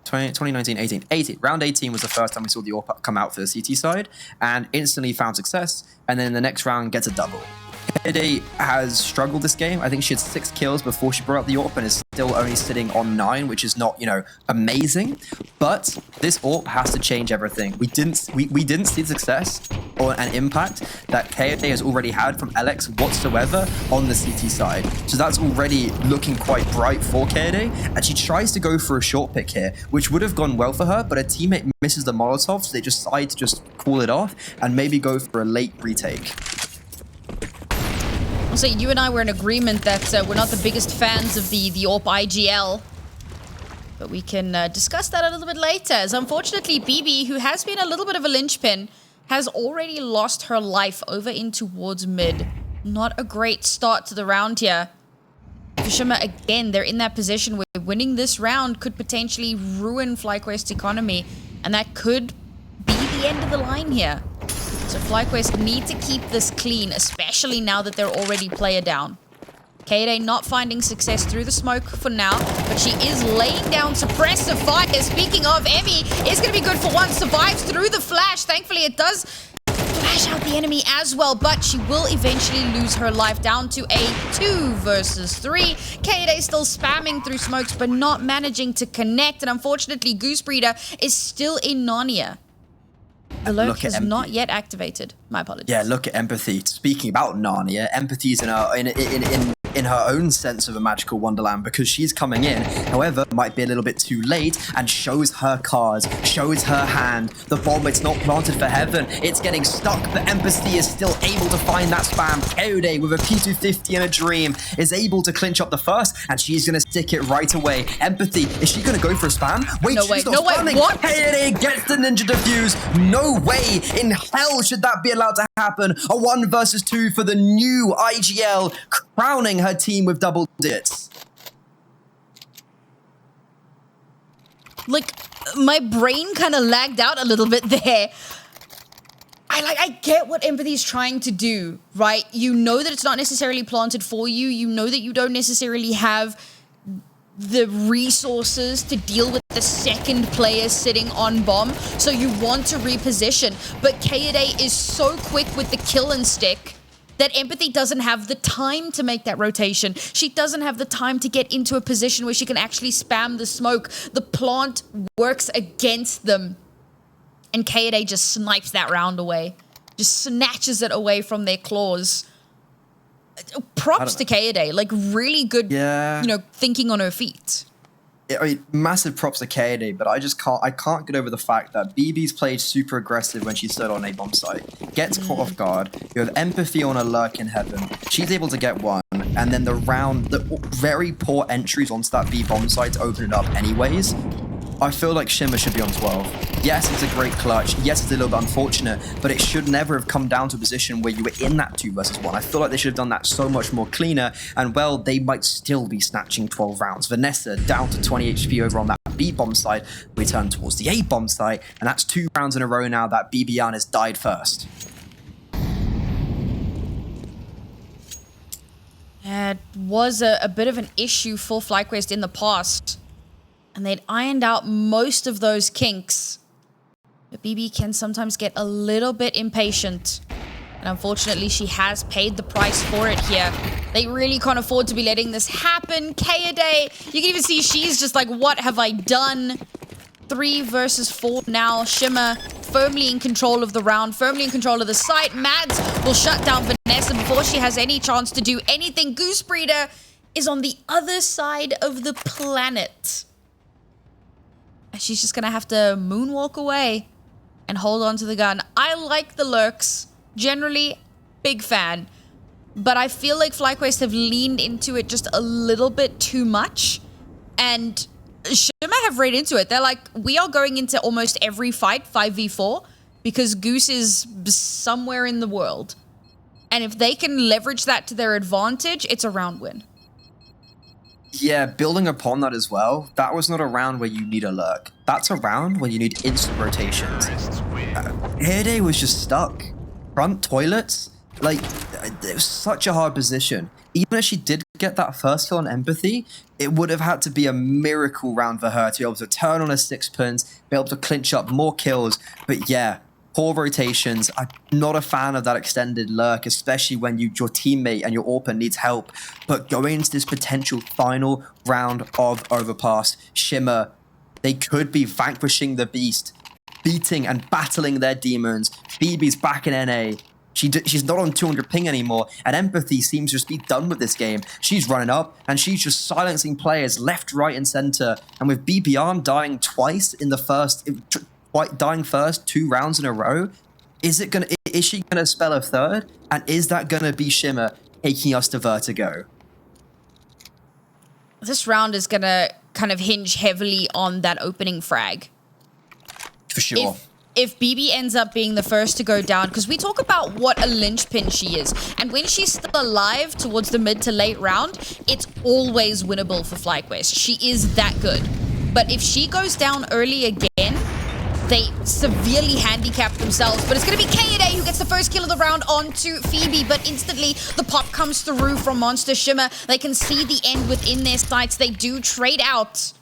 2019, 18. Round 18 was the first time we saw the AWP come out for the CT side and instantly found success. And then in the next round gets a double. Kaoday has struggled this game. I think she had 6 kills before she brought out the AWP and is still only sitting on 9, which is not, you know, amazing. But this AWP has to change everything. We didn't see the success or an impact that Kaoday has already had from LX whatsoever on the CT side. So that's already looking quite bright for Kaoday. And she tries to go for a short pick here, which would have gone well for her, but her teammate misses the Molotov, so they decide to just call it off and maybe go for a late retake. So you and I were in agreement that we're not the biggest fans of the AWP IGL. But we can discuss that a little bit later. As unfortunately, BiBi, who has been a little bit of a linchpin, has already lost her life over in towards mid. Not a great start to the round here. For shimmer, again, they're in that position where winning this round could potentially ruin FlyQuest's economy. And that could be the end of the line here. So FlyQuest need to keep this clean, especially now that they're already player down. Kaoday not finding success through the smoke for now, but she is laying down suppressive fire. Speaking of, Emmy is going to be good for one. Survives through the flash. Thankfully, it does flash out the enemy as well, but she will eventually lose her life down to a 2 versus 3. Kaoday still spamming through smokes, but not managing to connect. And unfortunately, Goosebreeder is still in Narnia. Alert has not yet activated. My apologies. Yeah, look at Empathy. Speaking about Narnia, Empathy's in her own sense of a magical wonderland because she's coming in. However, might be a little bit too late and shows her cards, shows her hand. The bomb, it's not planted for heaven. It's getting stuck, but Empathy is still able to find that spam. Kaoday with a P250 and a dream is able to clinch up the first, and she's going to stick it right away. Empathy, is she going to go for a spam? Wait, no she's way, not no spamming. way, what? Kaoday gets the ninja defuse. No way in hell should that be allowed to happen. A 1 versus 2 for the new IGL, crowning her team with double digits. Like, my brain kind of lagged out a little bit there. I get what Empathy's trying to do, right? You know that it's not necessarily planted for you. You know that you don't necessarily have the resources to deal with the second player sitting on bomb, so you want to reposition. But Kaoday is so quick with the kill and stick that Empathy doesn't have the time to make that rotation. She doesn't have the time to get into a position where she can actually spam the smoke. The plant works against them. And Kaoday just snipes that round away. Just snatches it away from their claws. Props to Kaoday. Like, really good, you know, thinking on her feet. I mean, massive props to Kaoday, but I can't get over the fact that BiBi's played super aggressive when she stood on a bomb site. Gets caught off guard. You have Empathy on a lurk in heaven. She's able to get one, and then the very poor entries onto that B bomb site to open it up anyways. I feel like Shimmer should be on 12. Yes, it's a great clutch. Yes, it's a little bit unfortunate, but it should never have come down to a position where you were in that 2 versus 1. I feel like they should have done that so much more cleaner, and well, they might still be snatching 12 rounds. Vanessa down to 20 HP over on that B bomb side. We turn towards the A bomb site, and that's 2 rounds in a row now that BiBiAhn has died first. It was a bit of an issue for FlyQuest in the past. And they'd ironed out most of those kinks. But BiBi can sometimes get a little bit impatient. And unfortunately, she has paid the price for it here. They really can't afford to be letting this happen. Kaoday, you can even see she's just like, what have I done? 3 versus 4 now. Shimmer firmly in control of the round, firmly in control of the site. Mads will shut down Vanessa before she has any chance to do anything. Goosebreeder is on the other side of the planet. She's just going to have to moonwalk away and hold on to the gun. I like the lurks. Generally, big fan. But I feel like FlyQuest have leaned into it just a little bit too much. And Shimmer have right into it. They're like, we are going into almost every fight, 5v4, because Goose is somewhere in the world. And if they can leverage that to their advantage, it's a round win. Yeah, building upon that as well, that was not a round where you need a lurk. That's a round where you need instant rotations. Kaoday was just stuck. Front toilets, Like, it was such a hard position. Even if she did get that first kill on Empathy, it would have had to be a miracle round for her to be able to turn on a sixpence, be able to clinch up more kills. But yeah, poor rotations. I'm not a fan of that extended lurk, especially when your teammate and your AWPer needs help. But going into this potential final round of Overpass, Shimmer, they could be vanquishing the beast, beating and battling their demons. Phoebe's back in NA. She's not on 200 ping anymore, and Empathy seems to just be done with this game. She's running up, and she's just silencing players left, right, and center. And with BiBiAhn dying twice in the first, dying first 2 rounds in a row, is she gonna spell a third? And is that gonna be Shimmer taking us to Vertigo? This round is gonna kind of hinge heavily on that opening frag. For sure. If BiBi ends up being the first to go down, because we talk about what a linchpin she is, and when she's still alive towards the mid to late round, it's always winnable for FlyQuest. She is that good. But if she goes down early again, they severely handicap themselves. But it's going to be Kaoday who gets the first kill of the round onto Phoebe, but instantly the pop comes through from Monster Shimmer. They can see the end within their sights. They do trade out.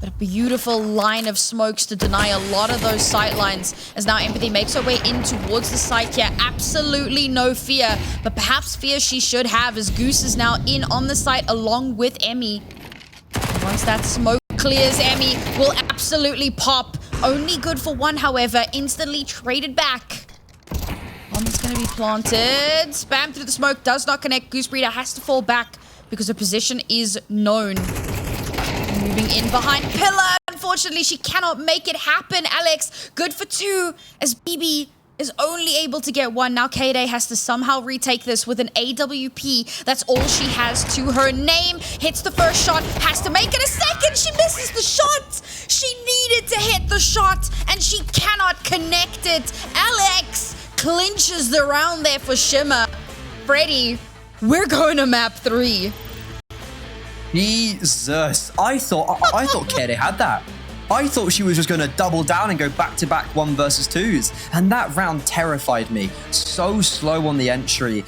But a beautiful line of smokes to deny a lot of those sight lines as now Empathy makes her way in towards the site here. Absolutely no fear, but perhaps fear she should have as Goose is now in on the site along with Emmy. And once that smoke clears, Emmy will absolutely pop. Only good for one, however, instantly traded back. Bomb is going to be planted. Spam through the smoke, does not connect. Goose Breeder has to fall back because her position is known. Moving in behind Pillar. Unfortunately, she cannot make it happen. Alex, good for 2 as BiBi is only able to get 1. Now Kaoday has to somehow retake this with an AWP. That's all she has to her name. Hits the first shot, has to make it a second. She misses the shot. She needed to hit the shot and she cannot connect it. Alex clinches the round there for Shimmer. Freddy, we're going to map 3. Jesus, I thought Kaoday had that. I thought she was just going to double down and go back-to-back 1 versus 2s. And that round terrified me. So slow on the entry.